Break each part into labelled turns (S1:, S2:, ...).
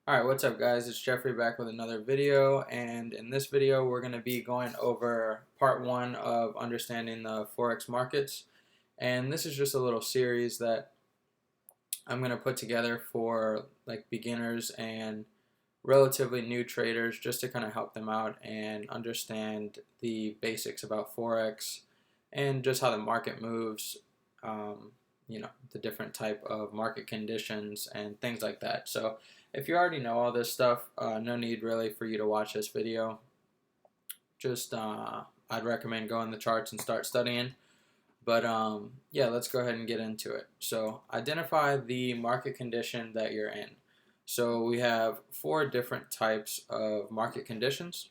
S1: Alright, what's up guys? It's Jeffrey back with another video, and in this video we're going to be going over part 1 of understanding the Forex markets. And this is just a little series that I'm going to put together for like beginners and relatively new traders, just to kind of help them out and understand the basics about Forex and just how the market moves, the different type of market conditions and things like that. So if you already know all this stuff, no need really for you to watch this video. Just I'd recommend going the charts and start studying. But yeah, let's go ahead and get into it. So identify the market condition that you're in. So we have 4 different types of market conditions.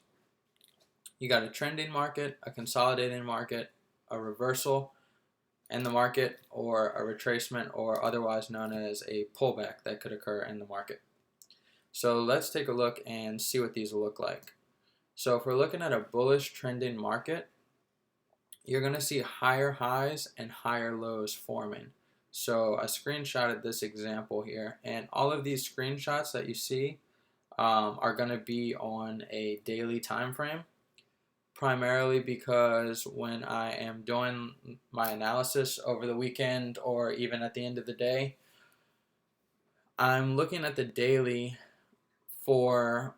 S1: You got a trending market, a consolidating market, a reversal in the market, or a retracement, or otherwise known as a pullback that could occur in the market. So let's take a look and see what these look like. So if we're looking at a bullish trending market, you're going to see higher highs and higher lows forming. So I screenshotted this example here, and all of these screenshots that you see are going to be on a daily time frame, primarily because when I am doing my analysis over the weekend or even at the end of the day, I'm looking at the daily for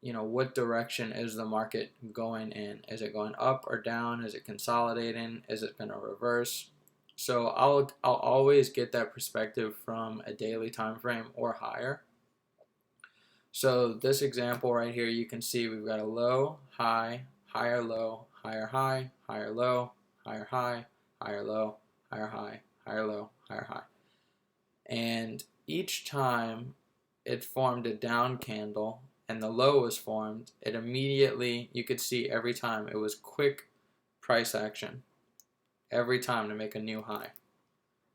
S1: what direction is the market going in. Is it going up or down? Is it consolidating? Is it going to reverse? So I'll always get that perspective from a daily time frame or higher. So this example right here, you can see we've got a low, high, higher low, higher high, higher low, higher high, higher low, higher high, higher low, higher high. And each time it formed a down candle and the low was formed, it immediately, you could see every time it was quick price action every time to make a new high.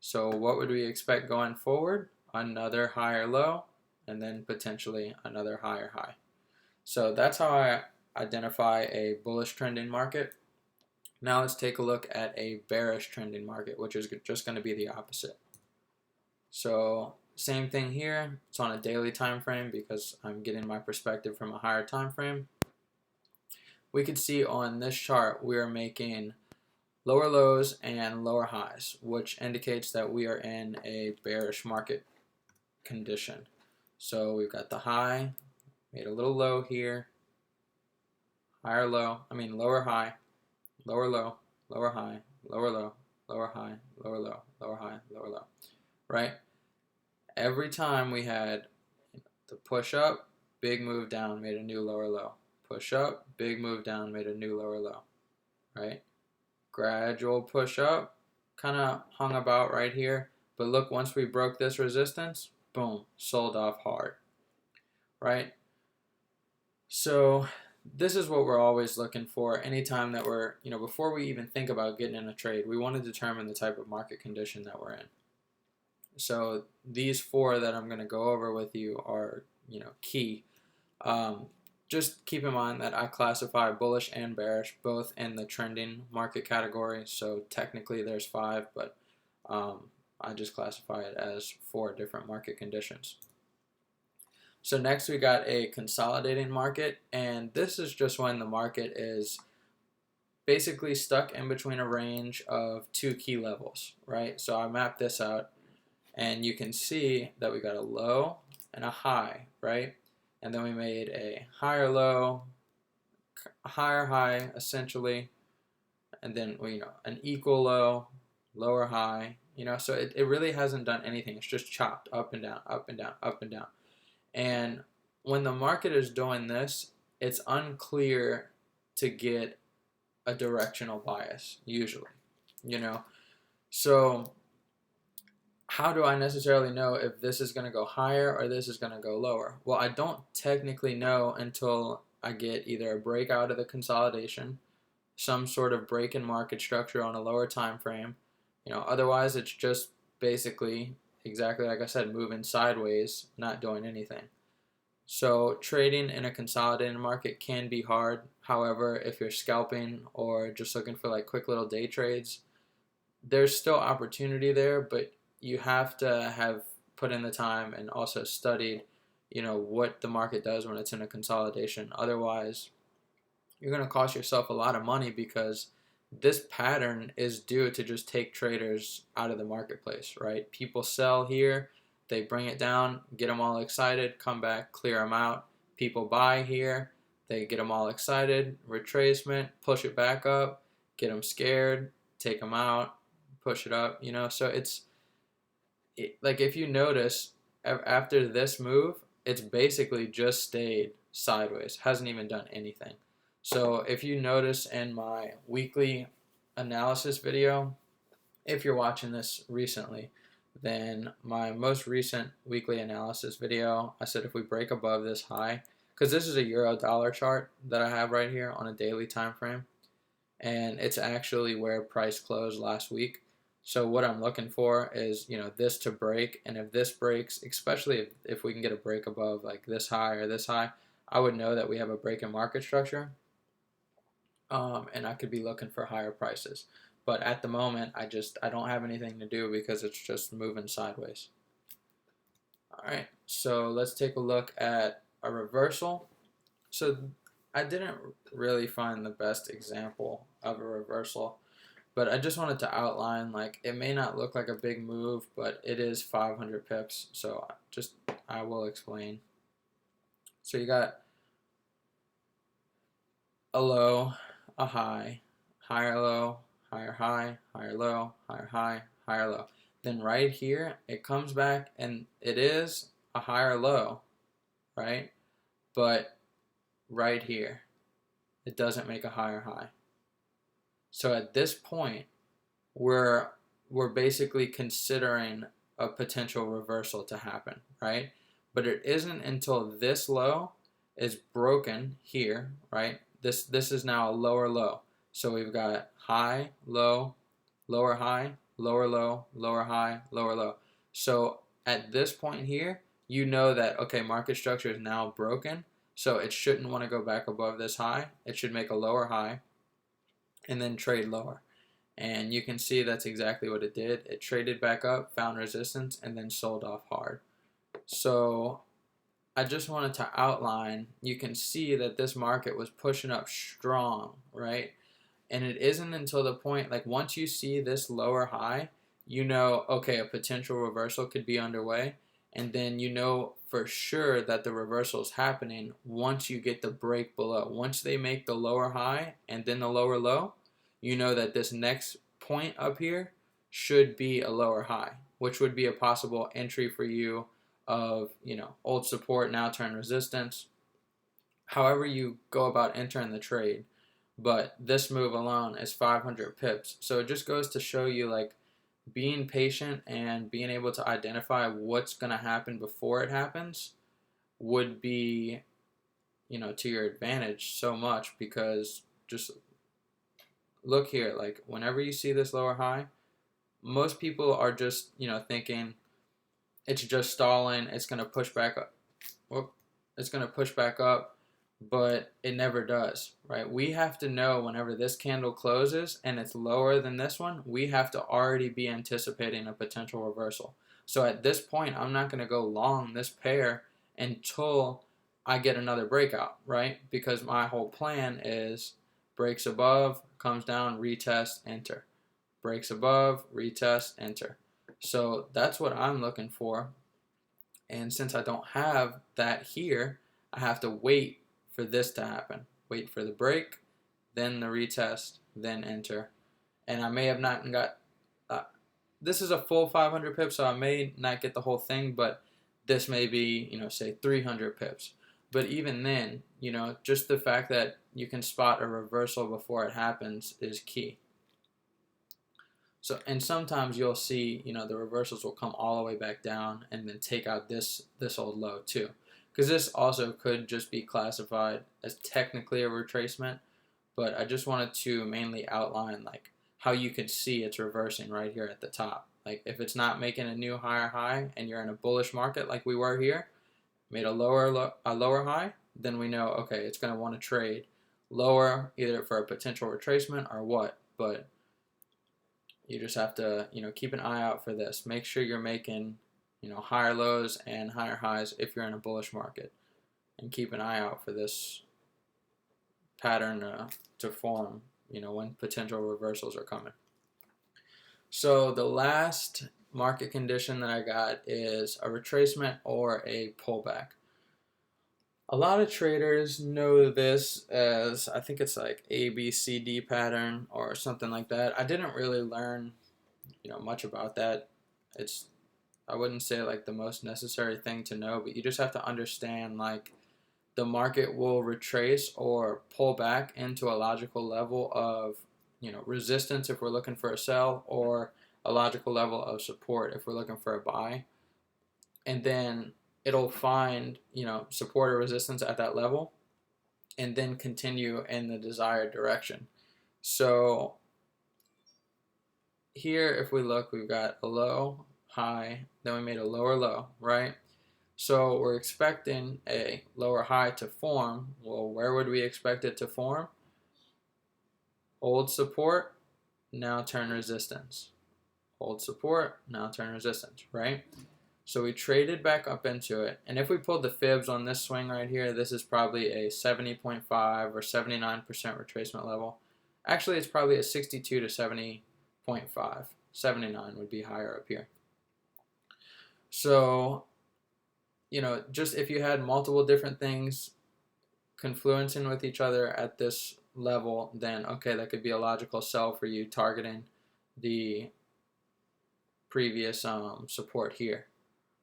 S1: So what would we expect going forward? Another higher low and then potentially another higher high. So that's how I identify a bullish trending market. Now let's take a look at a bearish trending market, which is just going to be the opposite. So same thing here. It's on a daily time frame because I'm getting my perspective from a higher time frame. We could see on this chart we are making lower lows and lower highs, which indicates that we are in a bearish market condition. So we've got the high, made a little low here, lower high, lower low, lower high, lower low, lower high, lower low, lower high, lower low, right? Every time we had the push up, big move down, made a new lower low. Push up, big move down, made a new lower low, right? Gradual push up, kind of hung about right here. But look, once we broke this resistance, boom, sold off hard, right? So this is what we're always looking for anytime that we're, before we even think about getting in a trade, we want to determine the type of market condition that we're in. So these 4 that I'm going to go over with you are, key. Just keep in mind that I classify bullish and bearish both in the trending market category. So technically there's 5, but I just classify it as 4 different market conditions. So next we got a consolidating market, and this is just when the market is basically stuck in between a range of 2 key levels, right? So I mapped this out, and you can see that we got a low and a high, right? And then we made a higher low, a higher high, essentially, and then an equal low, lower high, so it really hasn't done anything. It's just chopped up and down, up and down, up and down. And when the market is doing this, it's unclear to get a directional bias, usually, So how do I necessarily know if this is going to go higher or this is going to go lower? Well, I don't technically know until I get either a breakout of the consolidation, some sort of break in market structure on a lower time frame. Otherwise it's just basically exactly like I said, moving sideways, not doing anything. So trading in a consolidated market can be hard. However, if you're scalping or just looking for like quick little day trades, there's still opportunity there, but you have to have put in the time and also studied what the market does when it's in a consolidation. Otherwise, you're going to cost yourself a lot of money, because this pattern is due to just take traders out of the marketplace, right? People sell here, they bring it down, get them all excited, come back, clear them out. People buy here, they get them all excited, retracement, push it back up, get them scared, take them out, push it up, So like, if you notice, after this move, it's basically just stayed sideways, hasn't even done anything. So if you notice in my weekly analysis video, if you're watching this recently, then my most recent weekly analysis video, I said if we break above this high, because this is a euro dollar chart that I have right here on a daily time frame, and it's actually where price closed last week. So what I'm looking for is, this to break, and if this breaks, especially if we can get a break above like this high or this high, I would know that we have a break in market structure, and I could be looking for higher prices. But at the moment, I don't have anything to do because it's just moving sideways. All right, so let's take a look at a reversal. So I didn't really find the best example of a reversal, but I just wanted to outline, like, it may not look like a big move, but it is 500 pips. So I will explain. So you got a low, a high, higher low, higher high, higher low, higher high, higher low. Then right here, it comes back and it is a higher low, right? But right here, it doesn't make a higher high. So at this point, we're basically considering a potential reversal to happen, right? But it isn't until this low is broken here, right? This is now a lower low. So we've got high, low, lower high, lower low, lower high, lower low. So at this point here, you know that, okay, market structure is now broken, so it shouldn't want to go back above this high. It should make a lower high and then trade lower. And you can see that's exactly what it did. It traded back up, found resistance, and then sold off hard. So I just wanted to outline, you can see that this market was pushing up strong, right? And it isn't until the point, like, once you see this lower high, you know, okay, a potential reversal could be underway. And then you know for sure that the reversal is happening once you get the break below. Once they make the lower high and then the lower low, you know that this next point up here should be a lower high, which would be a possible entry for you of, old support, now turn resistance. However you go about entering the trade. But this move alone is 500 pips. So it just goes to show you, like, being patient and being able to identify what's going to happen before it happens would be, to your advantage so much, because just look here, like, whenever you see this lower high, most people are just, thinking it's just stalling, it's going to push back up. It's going to push back up, but it never does, right? We have to know whenever this candle closes and it's lower than this one, we have to already be anticipating a potential reversal. So at this point, I'm not going to go long this pair until I get another breakout, right? Because my whole plan is breaks above, comes down, retest, enter. Breaks above, retest, enter. So that's what I'm looking for. And since I don't have that here, I have to wait for this to happen. Wait for the break, then the retest, then enter. And I may have not got, this is a full 500 pips, so I may not get the whole thing, but this may be, say 300 pips. But even then, just the fact that you can spot a reversal before it happens is key. So, and sometimes you'll see, the reversals will come all the way back down and then take out this old low too. Because this also could just be classified as technically a retracement, but I just wanted to mainly outline, like, how you can see it's reversing right here at the top. Like, if it's not making a new higher high and you're in a bullish market like we were here, made a lower high, then we know, okay, it's going to want to trade lower either for a potential retracement or what. But you just have to, keep an eye out for this. Make sure you're making, higher lows and higher highs if you're in a bullish market, and keep an eye out for this pattern to form, when potential reversals are coming. So the last market condition that I got is a retracement or a pullback. A lot of traders know this as, I think it's like ABCD pattern or something like that. I didn't really learn, much about that. I wouldn't say like the most necessary thing to know, but you just have to understand like the market will retrace or pull back into a logical level of, resistance if we're looking for a sell, or a logical level of support if we're looking for a buy. And then it'll find, support or resistance at that level and then continue in the desired direction. So here, if we look, we've got a low, high, then we made a lower low, right? So we're expecting a lower high to form. Well, where would we expect it to form? Hold support, now turn resistance. Hold support, now turn resistance, right? So we traded back up into it. And if we pulled the fibs on this swing right here, this is probably a 70.5 or 79% retracement level. Actually, it's probably a 62 to 70.5. 79 would be higher up here. So, just if you had multiple different things confluencing with each other at this level, then okay, that could be a logical sell for you, targeting the previous support here,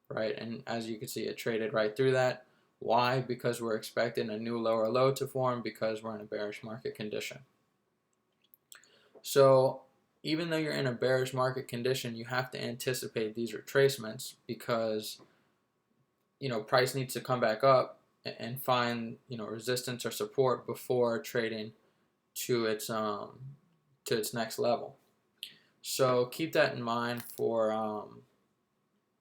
S1: right? And as you can see, it traded right through that. Why? Because we're expecting a new lower low to form, because we're in a bearish market condition. So even though you're in a bearish market condition, you have to anticipate these retracements, because price needs to come back up and find resistance or support before trading to its next level. So keep that in mind for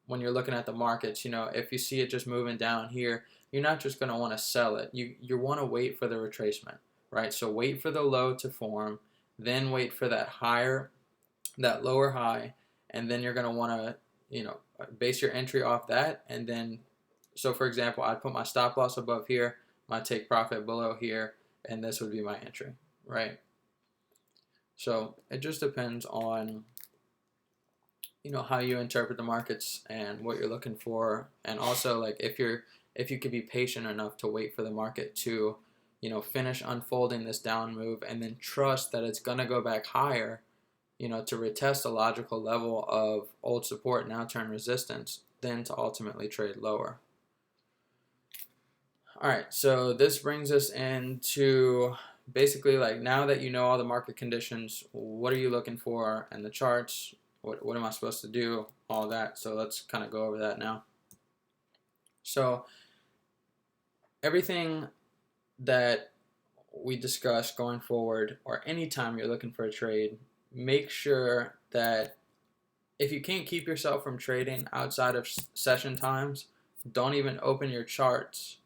S1: when you're looking at the markets. If you see it just moving down here, you're not just going to want to sell it. You want to wait for the retracement, right? So wait for the low to form, then wait for that lower high, and then you're going to want to base your entry off that. And then, so for example, I'd put my stop loss above here, my take profit below here, and this would be my entry, right? So it just depends on how you interpret the markets and what you're looking for, and also like if you could be patient enough to wait for the market to finish unfolding this down move, and then trust that it's going to go back higher, to retest a logical level of old support, now turn resistance, then to ultimately trade lower. All right, so this brings us into basically like, now that you know all the market conditions, what are you looking for in the charts? What am I supposed to do? All that. So let's kind of go over that now. So everything that we discuss going forward, or anytime you're looking for a trade, make sure that if you can't keep yourself from trading outside of session times, don't even open your charts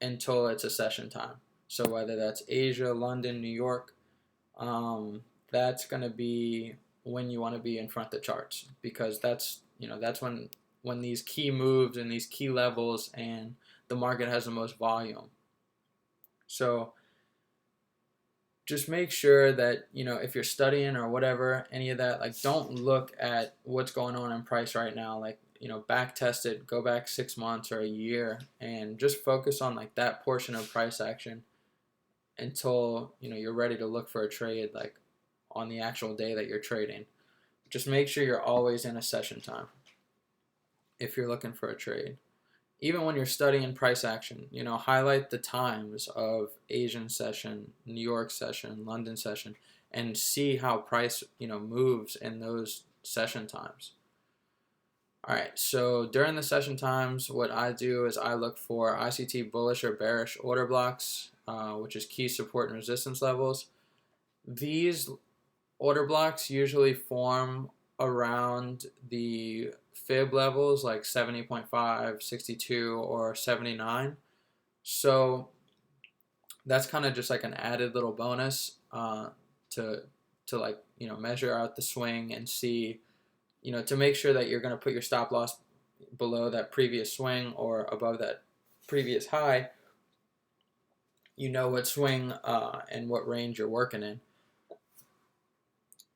S1: until it's a session time. So whether that's Asia, London, New York, that's going to be when you want to be in front of the charts, because that's when these key moves and these key levels and the market has the most volume. So just make sure that if you're studying or whatever, any of that, like, don't look at what's going on in price right now, like back test it, go back 6 months or a year, and just focus on like that portion of price action until you're ready to look for a trade, like on the actual day that you're trading. Just make sure you're always in a session time if you're looking for a trade. Even when you're studying price action, highlight the times of Asian session, New York session, London session, and see how price moves in those session times. All right, so during the session times, what I do is I look for ICT bullish or bearish order blocks, which is key support and resistance levels. These order blocks usually form around the fib levels, like 70.5, 62, or 79. So that's kind of just like an added little bonus to like measure out the swing and see, to make sure that you're going to put your stop loss below that previous swing or above that previous high, you know what swing and what range you're working in.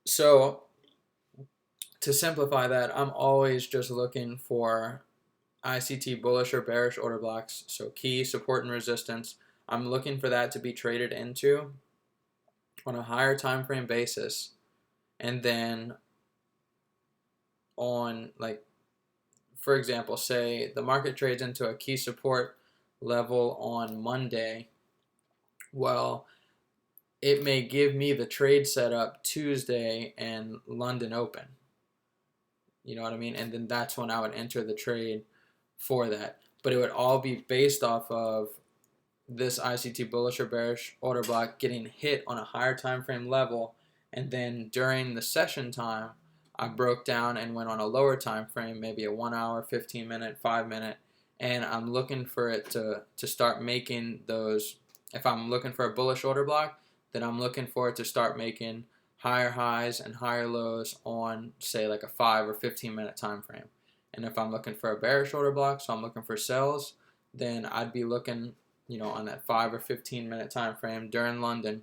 S1: So to simplify that, I'm always just looking for ICT bullish or bearish order blocks, so key, support, and resistance. I'm looking for that to be traded into on a higher time frame basis, and then on, like, for example, say the market trades into a key support level on Monday. Well, it may give me the trade setup Tuesday and London open. You know what I mean? And then that's when I would enter the trade for that. But it would all be based off of this ICT bullish or bearish order block getting hit on a higher time frame level, and then during the session time I broke down and went on a lower time frame, maybe a 1 hour, 15 minute, 5 minute, and I'm looking for it to start making those. If I'm looking for a bullish order block, then I'm looking for it to start making higher highs and higher lows on, say, like a 5 or 15 minute time frame. And if I'm looking for a bearish order block, so I'm looking for sells, then I'd be looking, on that 5 or 15 minute time frame during London.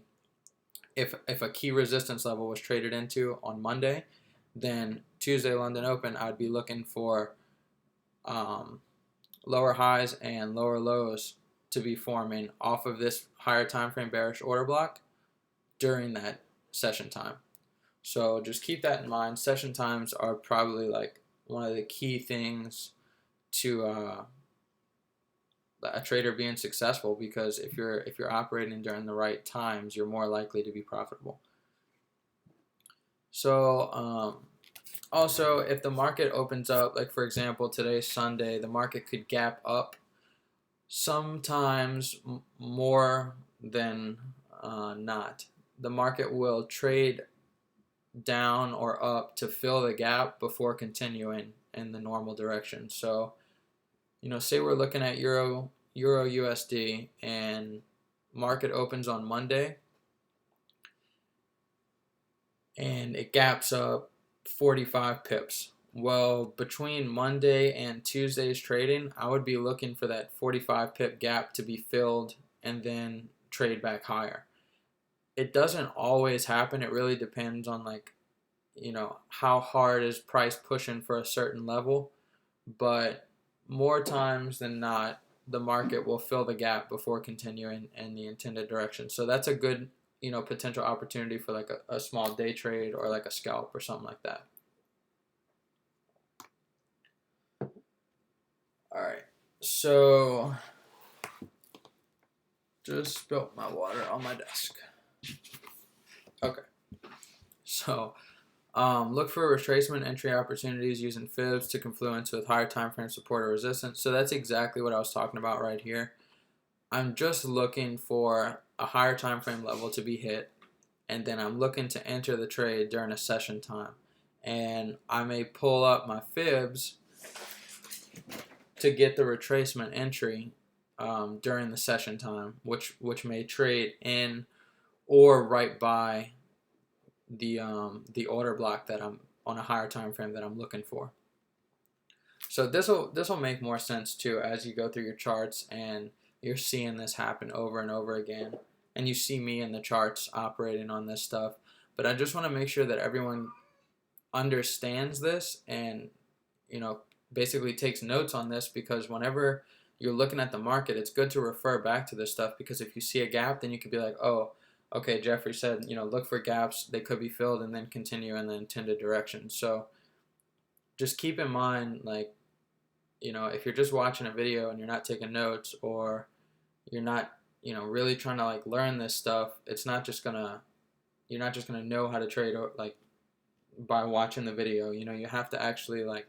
S1: If a key resistance level was traded into on Monday, then Tuesday London Open, I'd be looking for lower highs and lower lows to be forming off of this higher time frame bearish order block during that session time. So just keep that in mind. Session times are probably like one of the key things to a trader being successful, because if you're operating during the right times, you're more likely to be profitable. So also, if the market opens up, like for example today's Sunday, the market could gap up sometimes more than not. The market will trade down or up to fill the gap before continuing in the normal direction. So, say we're looking at Euro USD and market opens on Monday and it gaps up 45 pips. Well, between Monday and Tuesday's trading, I would be looking for that 45 pip gap to be filled and then trade back higher. It doesn't always happen. It really depends on, like, how hard is price pushing for a certain level. But more times than not, the market will fill the gap before continuing in the intended direction. So that's a good, potential opportunity for like a small day trade or like a scalp or something like that. All right, so just spilled my water on my desk. Okay, so look for retracement entry opportunities using fibs to confluence with higher time frame support or resistance. So that's exactly what I was talking about right here. I'm just looking for a higher time frame level to be hit, and then I'm looking to enter the trade during a session time. And I may pull up my fibs to get the retracement entry during the session time, which may trade in or right by the order block that I'm on a higher time frame that I'm looking for. So this will make more sense too as you go through your charts and you're seeing this happen over and over again, and you see me in the charts operating on this stuff. But I just want to make sure that everyone understands this and basically takes notes on this, because whenever you're looking at the market, it's good to refer back to this stuff, because if you see a gap, then you could be like, oh, okay, Jeffrey said, look for gaps, they could be filled, and then continue in the intended direction. So just keep in mind, like, if you're just watching a video and you're not taking notes, or you're not, really trying to like learn this stuff, you're not just gonna know how to trade like by watching the video. You have to actually like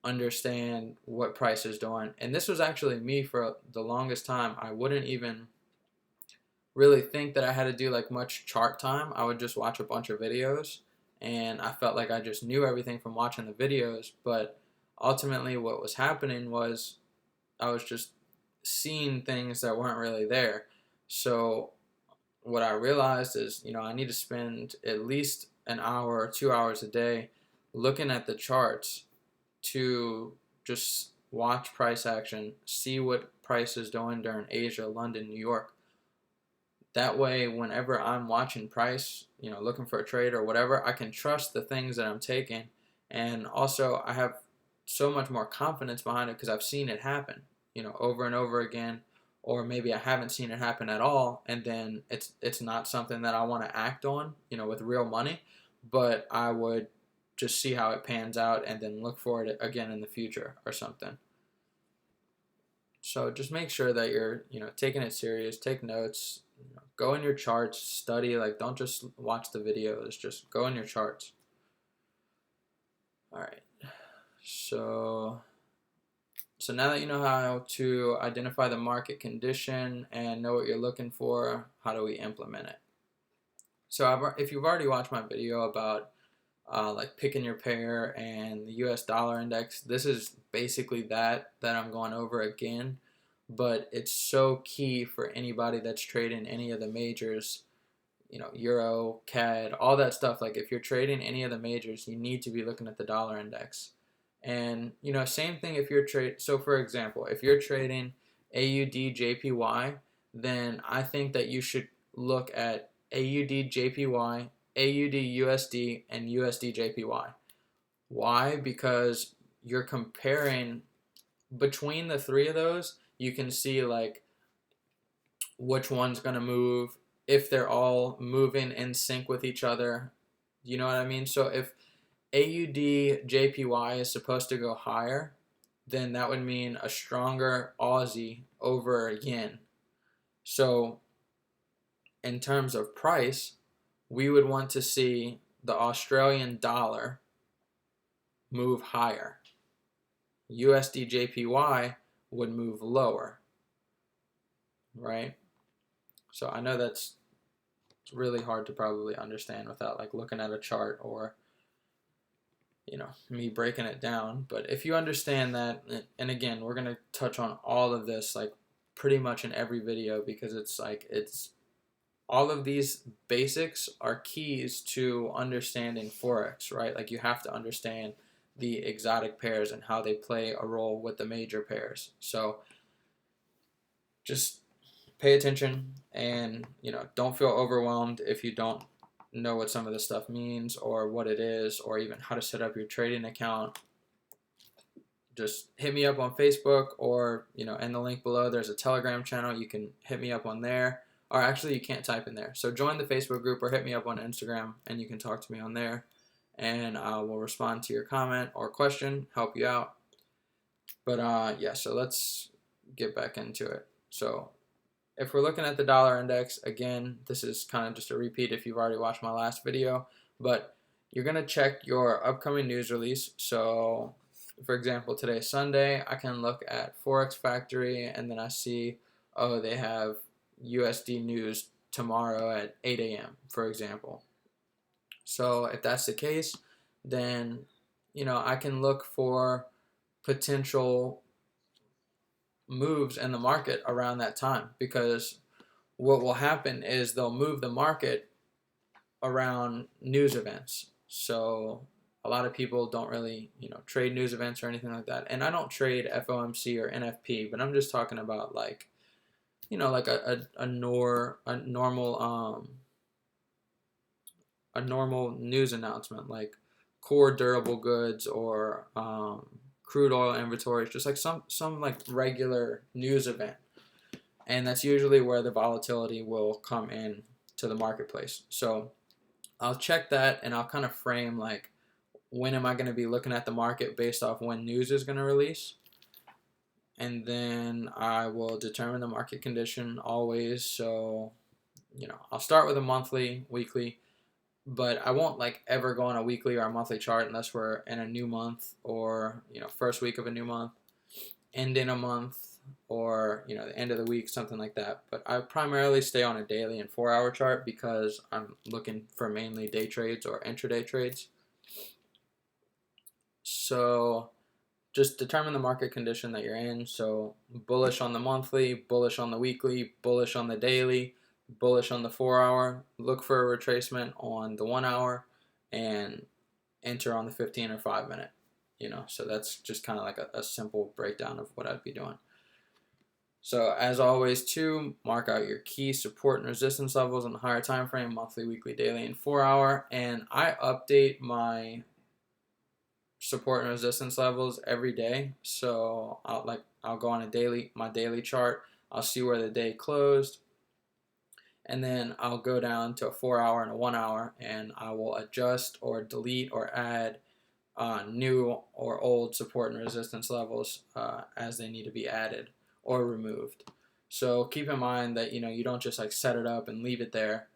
S1: understand what price is doing. And this was actually me for the longest time. I wouldn't even really think that I had to do like much chart time. I would just watch a bunch of videos, and I felt like I just knew everything from watching the videos. But ultimately what was happening was I was just seeing things that weren't really there. So what I realized is, I need to spend at least an hour or 2 hours a day looking at the charts to just watch price action, see what price is doing during Asia, London, New York. That way, whenever I'm watching price, looking for a trade or whatever, I can trust the things that I'm taking. And also, I have so much more confidence behind it because I've seen it happen, over and over again. Or maybe I haven't seen it happen at all, and then it's not something that I want to act on, with real money. But I would just see how it pans out and then look for it again in the future or something. So just make sure that you're, taking it serious, take notes, go in your charts, study, like don't just watch the videos, just go in your charts. All right. So now that you know how to identify the market condition and know what you're looking for, how do we implement it? So if you've already watched my video about like picking your pair and the US dollar index, this is basically that I'm going over again, but it's so key for anybody that's trading any of the majors, Euro, CAD, all that stuff. Like if you're trading any of the majors, you need to be looking at the dollar index. And same thing if you're so for example, if you're trading AUD JPY, then I think that you should look at AUD JPY, AUD USD, and USD JPY. Why? Because you're comparing between the three of those. You can see like which one's going to move, if they're all moving in sync with each other. You know what I mean? So if AUD JPY is supposed to go higher, then that would mean a stronger Aussie over yen. So in terms of price, we would want to see the Australian dollar move higher. USD JPY would move lower, right? So I know it's really hard to probably understand without like looking at a chart or me breaking it down. But if you understand that, and again, we're going to touch on all of this like pretty much in every video, because it's all of these basics are keys to understanding Forex, right? Like you have to understand the exotic pairs and how they play a role with the major pairs. So just pay attention and, don't feel overwhelmed if you don't know what some of this stuff means or what it is or even how to set up your trading account. Just hit me up on Facebook or, in the link below, there's a Telegram channel. You can hit me up on there. Or actually, you can't type in there. So join the Facebook group or hit me up on Instagram and you can talk to me on there. And I will respond to your comment or question, help you out. But yeah, so let's get back into it. So if we're looking at the dollar index, again, this is kind of just a repeat if you've already watched my last video, but you're going to check your upcoming news release. So for example, today's Sunday, I can look at Forex Factory and then I see, oh, they have USD news tomorrow at 8 a.m., for example. So if that's the case, then, I can look for potential moves in the market around that time, because what will happen is they'll move the market around news events. So a lot of people don't really, trade news events or anything like that. And I don't trade FOMC or NFP, but I'm just talking about like, like a normal news announcement, like core durable goods or crude oil inventories, just like some like regular news event. And that's usually where the volatility will come in to the marketplace. So I'll check that and I'll kind of frame like, when am I going to be looking at the market based off when news is going to release? And then I will determine the market condition always. So, I'll start with a monthly, weekly, but I won't like ever go on a weekly or a monthly chart unless we're in a new month or, first week of a new month, end in a month, or, the end of the week, something like that. But I primarily stay on a daily and 4-hour chart because I'm looking for mainly day trades or intraday trades. So just determine the market condition that you're in. So bullish on the monthly, bullish on the weekly, bullish on the daily, bullish on the 4-hour. Look for a retracement on the 1 hour and enter on the 15 or 5 minute. So that's just kind of like a simple breakdown of what I'd be doing. So as always, too, mark out your key support and resistance levels in the higher time frame, monthly, weekly, daily, and 4-hour. And I update my support and resistance levels every day. So I'll go on my daily chart. I'll see where the day closed, and then I'll go down to a 4-hour and a 1-hour, and I will adjust or delete or add new or old support and resistance levels as they need to be added or removed. So keep in mind that you don't just like set it up and leave it there.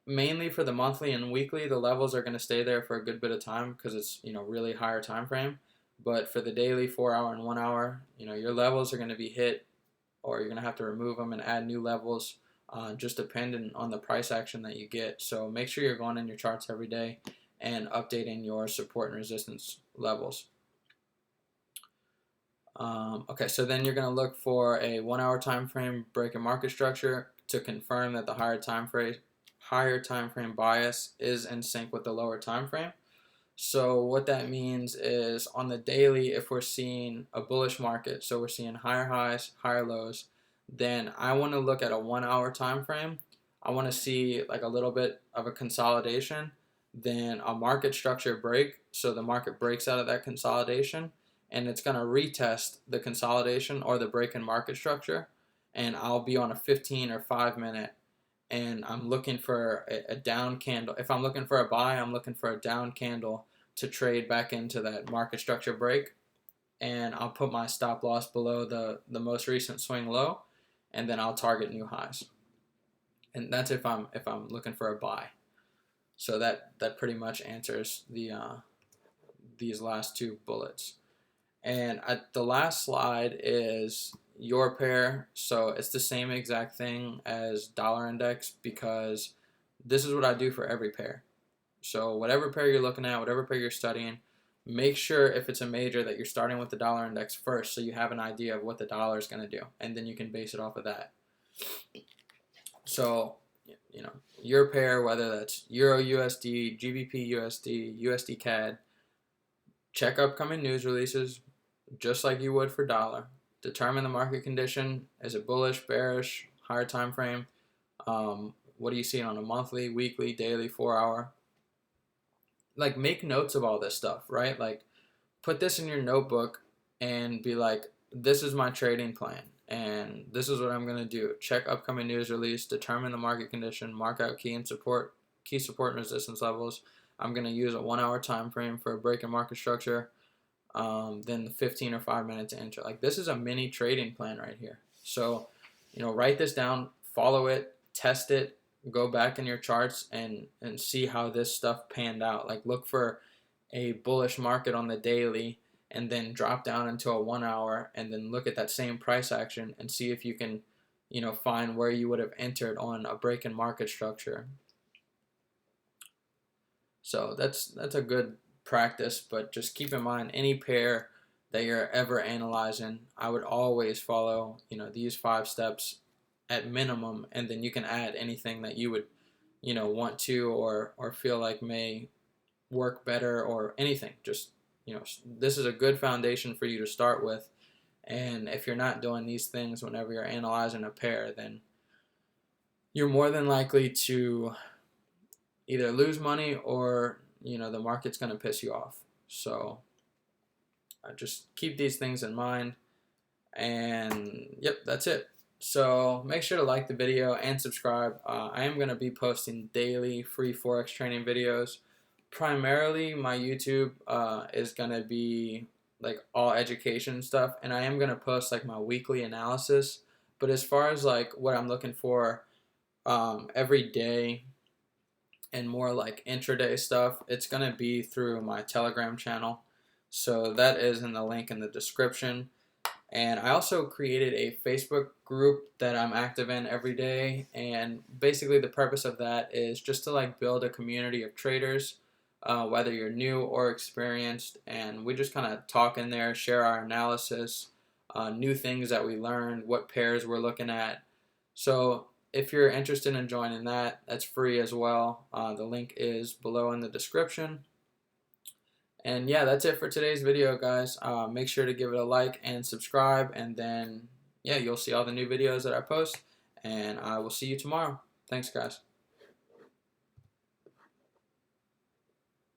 S1: Mainly for the monthly and weekly, the levels are going to stay there for a good bit of time because it's really higher time frame. But for the daily, 4-hour and 1-hour, your levels are going to be hit, or you're going to have to remove them and add new levels, just dependent on the price action that you get. So make sure you're going in your charts every day and updating your support and resistance levels. Okay, so then you're going to look for a 1-hour time frame break in market structure to confirm that the higher time frame bias is in sync with the lower time frame. So what that means is on the daily, if we're seeing a bullish market, so we're seeing higher highs, higher lows, then I want to look at a 1-hour time frame. I want to see like a little bit of a consolidation, then a market structure break. So the market breaks out of that consolidation, and it's going to retest the consolidation or the break in market structure, and I'll be on a 15 or 5-minute, and I'm looking for a down candle. If I'm looking for a buy, I'm looking for a down candle to trade back into that market structure break, and I'll put my stop loss below the most recent swing low, and then I'll target new highs. And that's if I'm looking for a buy. So that pretty much answers these last two bullets. And the last slide is your pair. So it's the same exact thing as dollar index, because this is what I do for every pair. So whatever pair you're looking at, whatever pair you're studying, make sure if it's a major that you're starting with the dollar index first, so you have an idea of what the dollar is going to do, and then you can base it off of that. So your pair, whether that's Euro USD, GBP USD, USD CAD, check upcoming news releases just like you would for dollar. Determine the market condition. Is it bullish, bearish, higher time frame? What are you seeing on a monthly, weekly, daily, 4-hour? Like, make notes of all this stuff, right? Like, put this in your notebook and be like, this is my trading plan, and this is what I'm going to do. Check upcoming news release, determine the market condition, mark out key support and resistance levels. I'm going to use a 1-hour time frame for a break in market structure, then the 15 or 5-minute to enter. Like, this is a mini trading plan right here. So, write this down, follow it, test it, go back in your charts and see how this stuff panned out. Like, look for a bullish market on the daily, and then drop down into a 1-hour, and then look at that same price action and see if you can, find where you would have entered on a break in market structure. So that's a good practice, but just keep in mind, any pair that you're ever analyzing, I would always follow, these 5 steps at minimum, and then you can add anything that you would, want to or feel like may work better or anything. Just, this is a good foundation for you to start with. And if you're not doing these things whenever you're analyzing a pair, then you're more than likely to either lose money or, the market's going to piss you off. So just keep these things in mind. And yep, that's it. So make sure to like the video and subscribe. I am going to be posting daily free Forex training videos. Primarily, my YouTube is going to be like all education stuff, and I am going to post like my weekly analysis. But as far as like what I'm looking for every day and more like intraday stuff, it's going to be through my Telegram channel. So that is in the link in the description. And I also created a Facebook group that I'm active in every day, and basically the purpose of that is just to like build a community of traders, whether you're new or experienced, and we just kind of talk in there, share our analysis, new things that we learned, what pairs we're looking at. So if you're interested in joining that, that's free as well. The link is below in the description. And yeah, that's it for today's video, guys. Make sure to give it a like and subscribe, and then yeah, you'll see all the new videos that I post, and I will see you tomorrow. Thanks, guys.